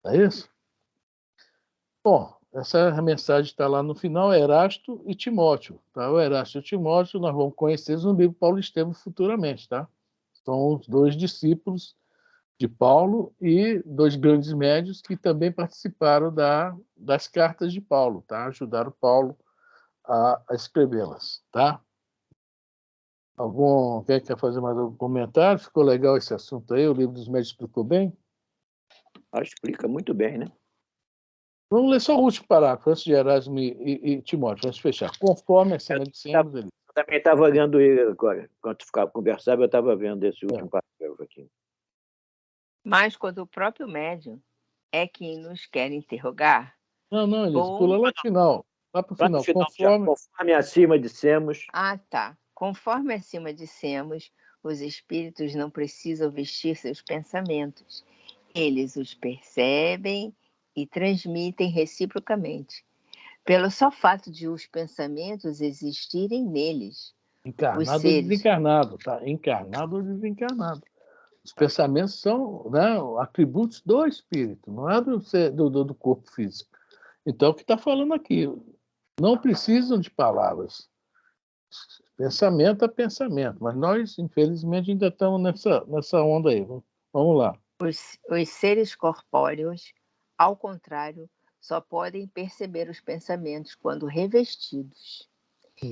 Não é isso? Bom, essa mensagem está lá no final, Erasto e Timóteo. Tá? O Erasto e o Timóteo nós vamos conhecer no livro Paulo Estevam futuramente. Tá? São os dois discípulos de Paulo e dois grandes médios que também participaram das cartas de Paulo, tá? Ajudaram Paulo a escrevê-las. Tá? Alguém quer fazer mais algum comentário? Ficou legal esse assunto aí? O livro dos médios explicou bem? Explica muito bem, né? Vamos ler só o último parágrafo, antes de Erasmo e Timóteo. Vamos fechar. Conforme a cena de Semos, ele... Eu também estava olhando ele agora. Enquanto conversava, eu estava vendo esse último parágrafo aqui. Mas quando o próprio médium é quem nos quer interrogar... Não, Elisa, pula lá no final. Lá para o final. Conforme acima dissemos... tá. Conforme acima dissemos, os espíritos não precisam vestir seus pensamentos. Eles os percebem e transmitem reciprocamente, pelo só fato de os pensamentos existirem neles. Encarnado ou desencarnado, tá? Encarnado ou desencarnado. Os pensamentos são, né, atributos do espírito, não é do corpo físico. Então, o que está falando aqui? Não precisam de palavras. Pensamento é pensamento, mas nós, infelizmente, ainda estamos nessa onda aí. Vamos lá. Os seres corpóreos, ao contrário, só podem perceber os pensamentos quando revestidos.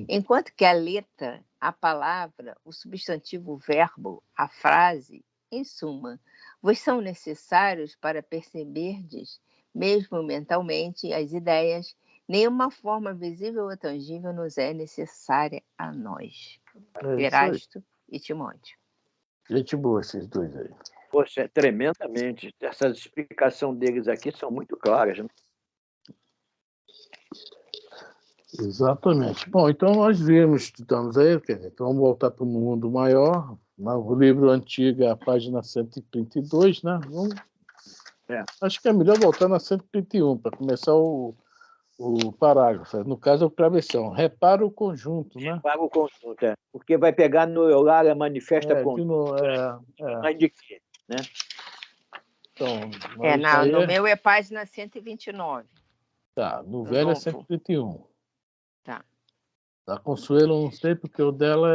Enquanto que a letra, a palavra, o substantivo, o verbo, a frase, em suma, vos são necessários para perceberdes, mesmo mentalmente, as ideias, nenhuma forma visível ou tangível nos é necessária a nós. Erasto e Timóteo. Gente boa esses dois aí. Poxa, tremendamente. Essas explicações deles aqui são muito claras, né? Exatamente. Bom, então nós estudamos aí, então vamos voltar para o mundo maior. O livro antigo é a página 132, né? Acho que é melhor voltar na 131 para começar o parágrafo. No caso, é o travessão. Repara o conjunto, né? Repara o conjunto, porque vai pegar no Eulália Manifesta Conjunto. Mas de quê, né? Então, no meu é página 129. Tá, no velho é 131. Tá. Da Consuelo, não sei, porque o dela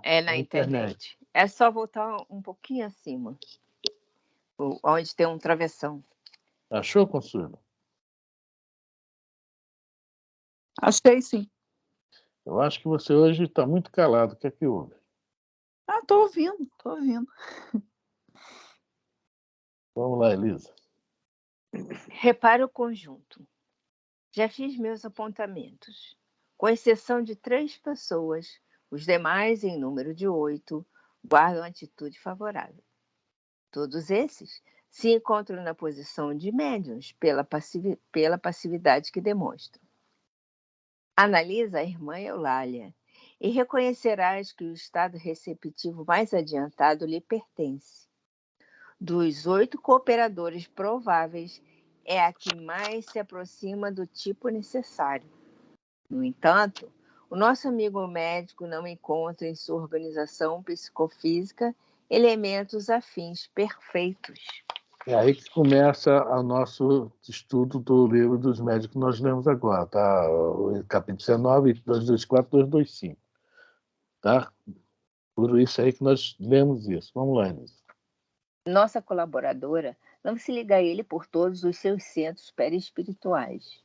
é na internet. É só voltar um pouquinho acima, onde tem um travessão. Achou, Consuelo? Achei sim. Eu acho que você hoje está muito calado. O que é que houve? Ah, tô ouvindo, tô ouvindo. Vamos lá, Elisa. Repara o conjunto. Já fiz meus apontamentos. Com exceção de 3 pessoas, os demais, em número de 8, guardam atitude favorável. Todos esses se encontram na posição de médiuns pela passividade que demonstram. Analisa a irmã Eulália e reconhecerás que o estado receptivo mais adiantado lhe pertence. Dos 8 cooperadores prováveis, é a que mais se aproxima do tipo necessário. No entanto, o nosso amigo médico não encontra em sua organização psicofísica elementos afins perfeitos. É aí que começa o nosso estudo do livro dos médicos que nós lemos agora, tá? O capítulo 19, 224, 225. Tá? Por isso aí que nós lemos isso. Vamos lá, Elisa. Nossa colaboradora não se liga a ele por todos os seus centros perispirituais.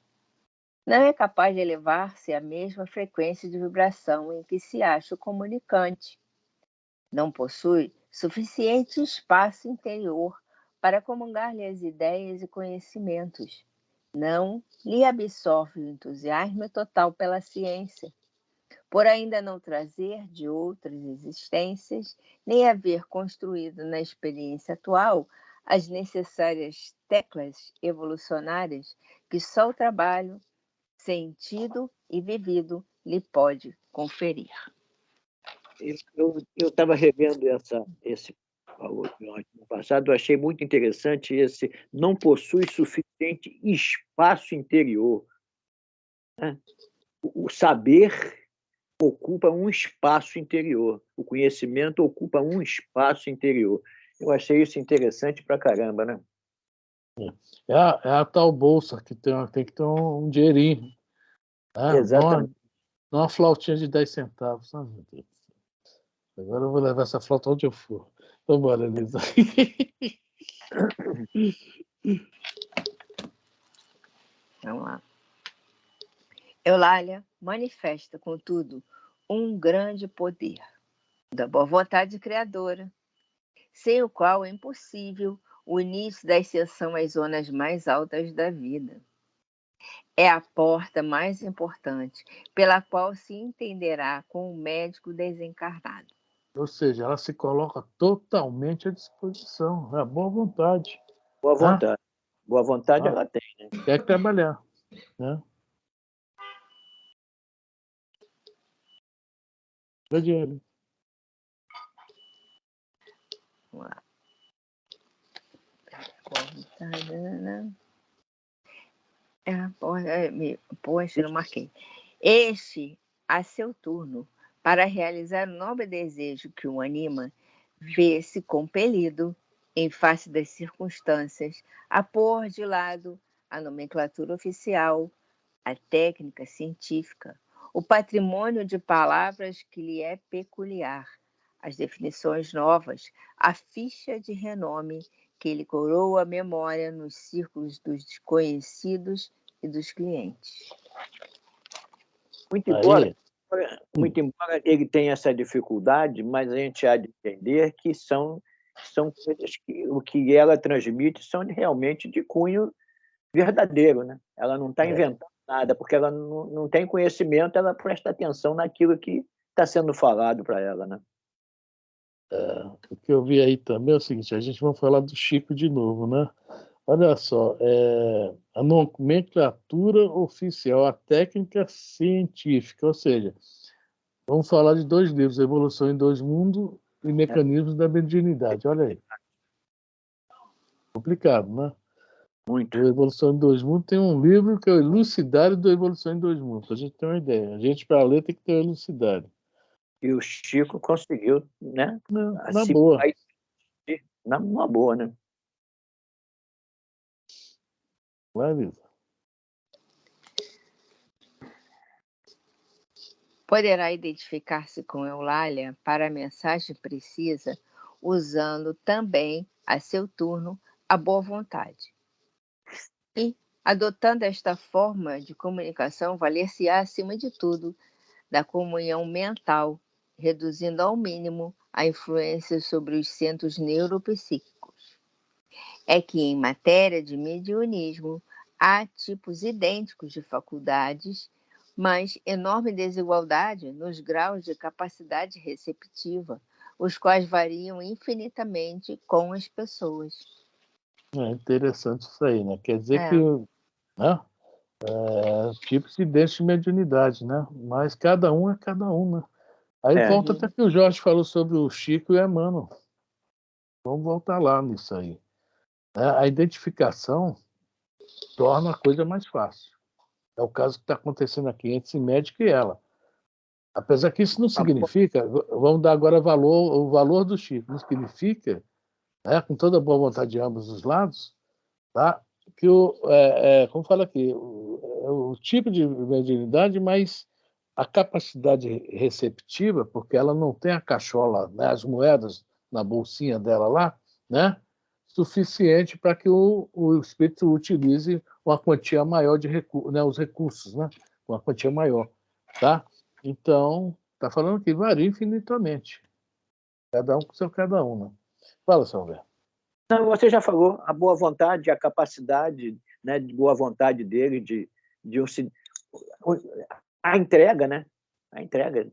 Não é capaz de elevar-se à mesma frequência de vibração em que se acha o comunicante. Não possui suficiente espaço interior para comungar-lhe as ideias e conhecimentos. Não lhe absorve o entusiasmo total pela ciência, por ainda não trazer de outras existências, nem haver construído na experiência atual as necessárias teclas evolucionárias que só o trabalho, sentido e vivido lhe pode conferir. Eu estava revendo esse no passado, eu achei muito interessante esse não possui suficiente espaço interior. Né? O saber ocupa um espaço interior, o conhecimento ocupa um espaço interior. Eu achei isso interessante pra caramba, né? É a tal bolsa que tem que ter um dinheirinho. Né? Exatamente. Não uma flautinha de 10 centavos. Ah, meu Deus. Agora eu vou levar essa flauta onde eu for. Então, bora, Elisa. Vamos lá. Eulália manifesta, contudo, um grande poder da boa vontade criadora, sem o qual é impossível o início da ascensão às zonas mais altas da vida. É a porta mais importante pela qual se entenderá com o médico desencarnado. Ou seja, ela se coloca totalmente à disposição. É a boa vontade. Boa vontade. Ah? Boa vontade ela tem, né? Quer trabalhar. Né? Vamos lá. Poxa, não marquei. Este, a seu turno, para realizar o nobre desejo que o anima, vê-se compelido, em face das circunstâncias, a pôr de lado a nomenclatura oficial, a técnica científica, o patrimônio de palavras que lhe é peculiar, as definições novas, a ficha de renome que lhe coroa a memória nos círculos dos desconhecidos e dos clientes. Muito embora ele tenha essa dificuldade, mas a gente há de entender que são coisas que o que ela transmite são realmente de cunho verdadeiro, né? Ela não está inventando nada, porque ela não tem conhecimento, ela presta atenção naquilo que está sendo falado para ela, né? O que eu vi aí também é o seguinte, a gente vai falar do Chico de novo, né? Olha só, a nomenclatura oficial, a técnica científica, ou seja, vamos falar de 2 livros, Evolução em 2 Mundos e Mecanismos da Mediunidade. Olha aí. Complicado, né? Muito. O Evolução em 2 Mundos tem um livro que é o Elucidário do Evolução em 2 Mundos, para a gente ter uma ideia. A gente, para ler, tem que ter o Elucidário. E o Chico conseguiu, né? Na boa. Numa boa, né? Vai, Lisa. Poderá identificar-se com Eulália para a mensagem precisa, usando também, a seu turno, a boa vontade. E Adotando esta forma de comunicação, valer-se-á, acima de tudo, da comunhão mental, reduzindo ao mínimo a influência sobre os centros neuropsíquicos. É que, em matéria de mediunismo, há tipos idênticos de faculdades, mas enorme desigualdade nos graus de capacidade receptiva, os quais variam infinitamente com as pessoas. É interessante isso aí, né? Quer dizer que, né? Tipos idênticos de mediunidade, né? Mas cada um é cada um, né? Aí volta até que o Jorge falou sobre o Chico e o Emmanuel. Vamos voltar lá nisso aí. A identificação torna a coisa mais fácil. É o caso que está acontecendo aqui entre esse médico e ela. Apesar que isso não significa, vamos dar agora o valor do Chico, não significa, né, com toda a boa vontade de ambos os lados, tá, que como fala aqui, o tipo de mediunidade, mas a capacidade receptiva, porque ela não tem a cachola, né, as moedas na bolsinha dela lá, né, suficiente para que o espírito utilize uma quantia maior de recursos, né, os recursos, né, uma quantia maior, tá? Então, está falando que varia infinitamente. Cada um com seu cada um, né? Fala, São Alberto. Não, você já falou, a boa vontade, a capacidade, né, de boa vontade dele, a entrega, né? A entrega,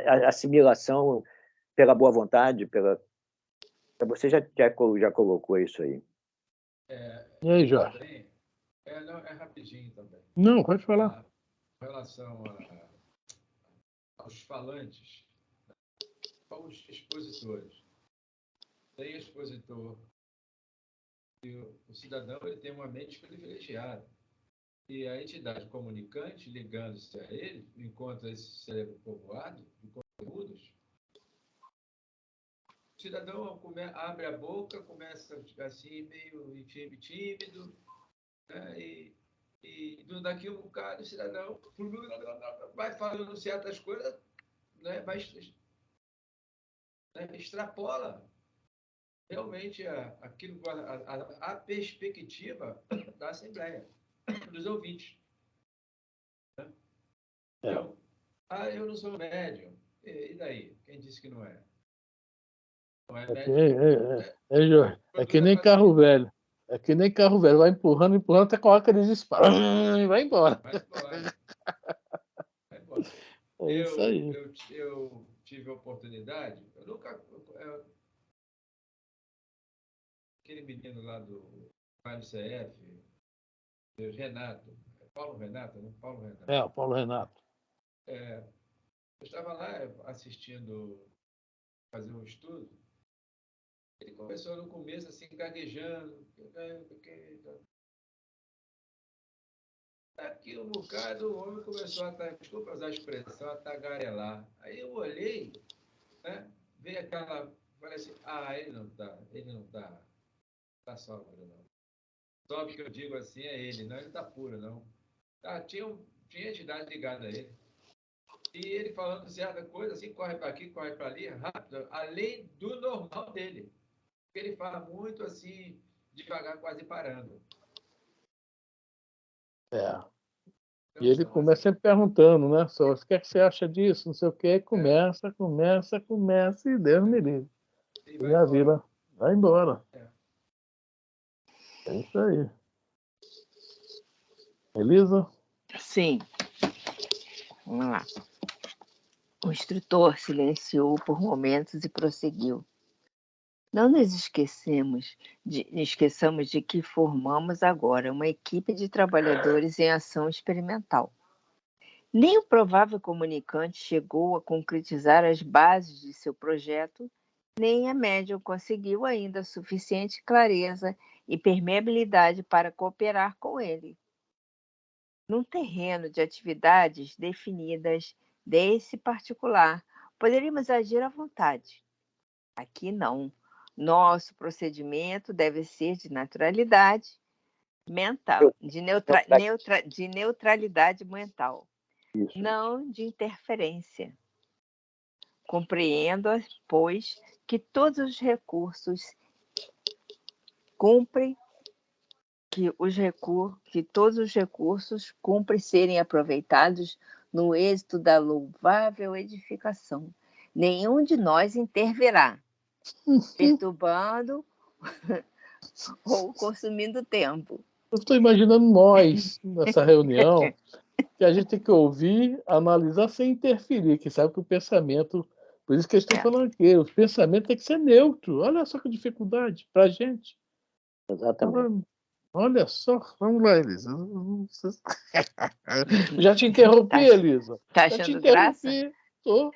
a assimilação pela boa vontade, você já colocou isso aí. E aí, Jorge? Também, não, é rapidinho também. Não, pode falar. Com relação aos falantes, aos expositores. Tem expositor e o cidadão ele tem uma mente privilegiada. E a entidade comunicante, ligando-se a ele, encontra esse cérebro povoado de conteúdos, o cidadão abre a boca, começa assim, meio tímido, né? E daqui um bocado o cidadão vai falando certas coisas, né? Extrapola realmente a perspectiva da Assembleia, dos ouvintes. Né? Então, eu não sou médium. E daí? Quem disse que não é? Não é médium. Jorge, é que nem carro velho. É que nem carro velho. Vai empurrando, até com a hora que ele dispara. Vai embora. Vai embora. Vai embora. É isso aí. Eu tive a oportunidade, eu nunca... aquele menino lá do CF, Renato, Paulo Renato, né? Paulo Renato. O Paulo Renato. Eu estava lá assistindo, fazer um estudo. Ele começou no começo assim, gaguejando. Daqui um bocado o homem começou desculpa usar a expressão, a tagarelar. Aí eu olhei, né? Veio aquela, falei assim, ele não tá sóbrio, não. Sóbrio que eu digo assim é ele, não, ele tá puro, não. Tinha entidade ligada a ele. E ele falando certa coisa, assim, corre para aqui, corre para ali, rápido, além do normal dele. Porque ele fala muito assim, devagar, quase parando. Então, e ele começa sempre perguntando, né? Só, o que é que você acha disso? Não sei o quê. Começa, e Deus me livre. E a vila vai embora. É isso aí. Elisa? Sim. Vamos lá. O instrutor silenciou por momentos e prosseguiu. Não nos esqueçamos de que formamos agora uma equipe de trabalhadores em ação experimental. Nem o provável comunicante chegou a concretizar as bases de seu projeto, nem a médium conseguiu ainda suficiente clareza e permeabilidade para cooperar com ele. Num terreno de atividades definidas desse particular, poderíamos agir à vontade. Aqui não. Nosso procedimento deve ser de naturalidade mental, de neutralidade mental, Isso. não de interferência. Compreendo, pois, que todos os recursos cumprem que todos os recursos cumprem serem aproveitados no êxito da louvável edificação. Nenhum de nós intervirá, perturbando ou consumindo tempo. Eu estou imaginando nós, nessa reunião, que a gente tem que ouvir, analisar sem interferir, que sabe que o pensamento... Por isso que eu estou falando aqui, o pensamento tem que ser neutro. Olha só que dificuldade para a gente. Exatamente. Olha só, vamos lá, Elisa. Já te interrompi, Elisa. Tá Já te achando graça? interrompi. Estou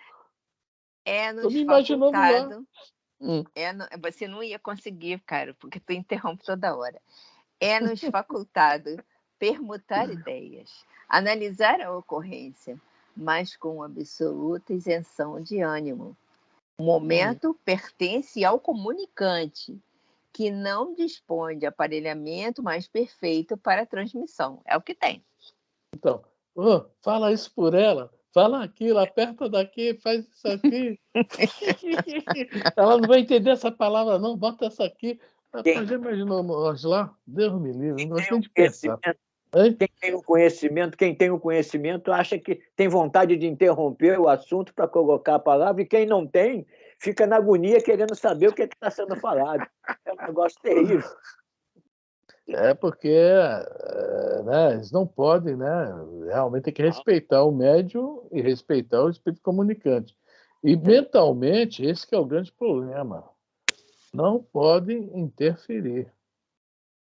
Nos me imaginando lá. Você não ia conseguir, cara, porque tu interrompe toda hora. É-nos facultado permutar ideias, analisar a ocorrência, mas com absoluta isenção de ânimo. O momento pertence ao comunicante, que não dispõe de aparelhamento mais perfeito para a transmissão. É o que tem. Então, fala isso por ela, fala aquilo, aperta daqui, faz isso aqui. Ela não vai entender essa palavra, não, bota essa aqui. Rapaz, já imaginou nós lá? Deus me livre, não gosto nem de pensar. Quem tem o conhecimento acha que tem vontade de interromper o assunto para colocar a palavra, e quem não tem, fica na agonia querendo saber o que está sendo falado. É um negócio terrível. É porque né, eles não podem, né? Realmente tem que respeitar o médium e respeitar o espírito comunicante. E mentalmente, esse que é o grande problema. Não podem interferir.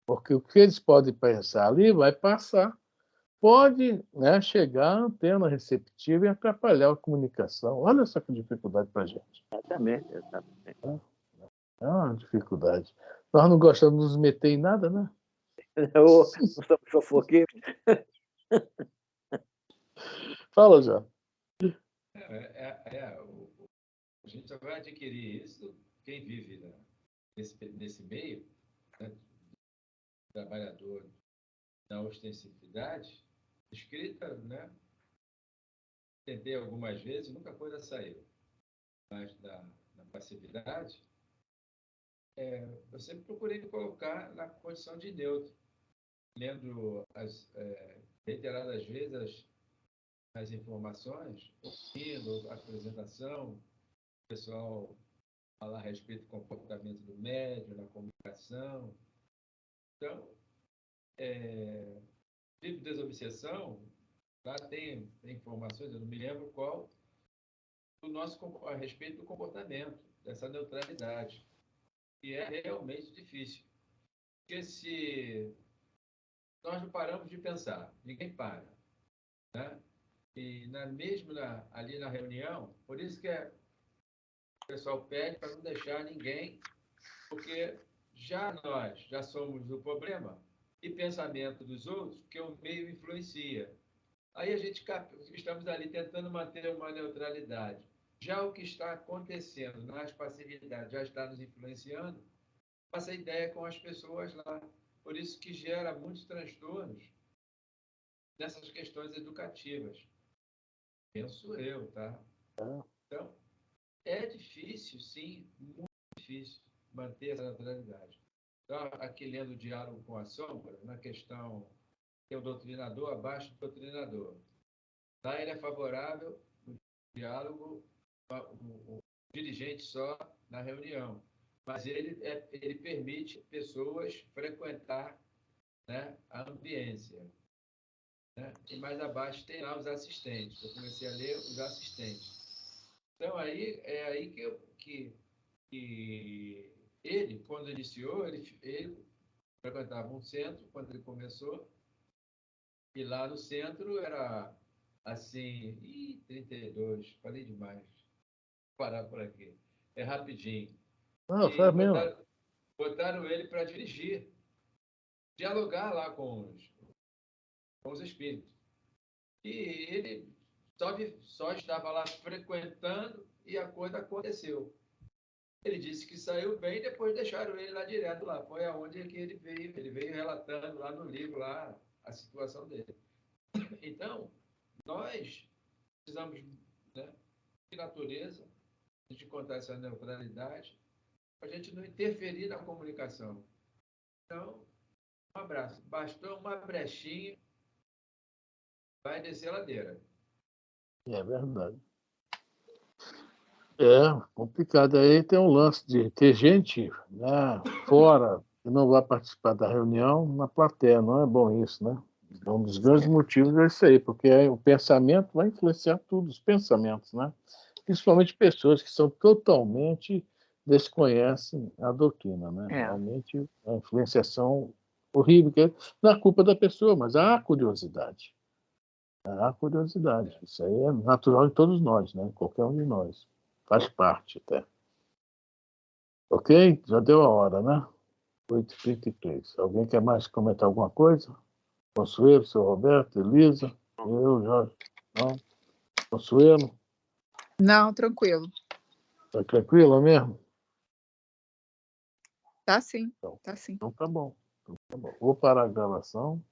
Porque o que eles podem pensar ali vai passar. Pode, né, chegar à antena receptiva e atrapalhar a comunicação. Olha só que dificuldade para a gente. Exatamente. É uma dificuldade. Nós não gostamos de nos meter em nada, né? Eu não sou fofoqueiro. Fala, já. A gente só vai adquirir isso quem vive nesse meio, né, trabalhador da ostensividade, escrita, né? Tentei algumas vezes, nunca coisa saiu. Mas na passividade, eu sempre procurei me colocar na condição de neutro, lendo reiteradas vezes as informações, ouvindo a apresentação, o pessoal falar a respeito do comportamento do médium, da comunicação. Então, livro de desobsessão, lá tem informações, eu não me lembro qual, a respeito do comportamento, dessa neutralidade, que é realmente difícil. Porque se nós não paramos de pensar, ninguém para, né? E ali na reunião, por isso que o pessoal pede para não deixar ninguém, porque nós já somos o problema e pensamento dos outros, que o meio influencia. Aí estamos ali tentando manter uma neutralidade. Já o que está acontecendo nas passividades já está nos influenciando, passa ideia com as pessoas lá. Por isso que gera muitos transtornos nessas questões educativas. Penso eu, tá? Então, é difícil, sim, muito difícil manter essa neutralidade. Então, aqui lendo o Diálogo com a Sombra, na questão que é o doutrinador abaixo do doutrinador. Lá ele é favorável no diálogo, o dirigente só na reunião, mas ele permite pessoas frequentar, né, a ambiência. Né? E mais abaixo tem lá os assistentes. Eu comecei a ler os assistentes. Então, é aí que ele, quando iniciou, ele frequentava um centro, quando ele começou, e lá no centro era assim, 32, falei demais. Vou parar por aqui. É rapidinho. Não, E mesmo. botaram ele para dirigir, dialogar lá com os espíritos. E ele só estava lá frequentando e a coisa aconteceu. Ele disse que saiu bem e depois deixaram ele lá direto lá. Foi aonde que ele veio relatando lá no livro lá a situação dele. Então, nós precisamos, né, de natureza, de encontrar essa neutralidade, para a gente não interferir na comunicação. Então, Um abraço. Bastou uma brechinha, vai descer a ladeira. É verdade. É complicado. Aí tem um lance de ter gente, né, fora que não vai participar da reunião na plateia. Não é bom isso, né? Um dos grandes motivos é isso aí, porque o pensamento vai influenciar tudo, os pensamentos, né? Principalmente pessoas que são totalmente desconhecem a doutrina, né? É. Realmente a influenciação horrível, que não é culpa da pessoa, mas há curiosidade. Há curiosidade. Isso aí é natural em todos nós, né? Qualquer um de nós. Faz parte até. Ok? Já deu a hora, né? 8h33. Alguém quer mais comentar alguma coisa? Consuelo, seu Roberto, Elisa, eu, Jorge. Não? Consuelo? Não, tranquilo. Tá tranquila mesmo? Tá sim, Então, tá sim. então tá bom. Então tá bom. Vou parar a gravação.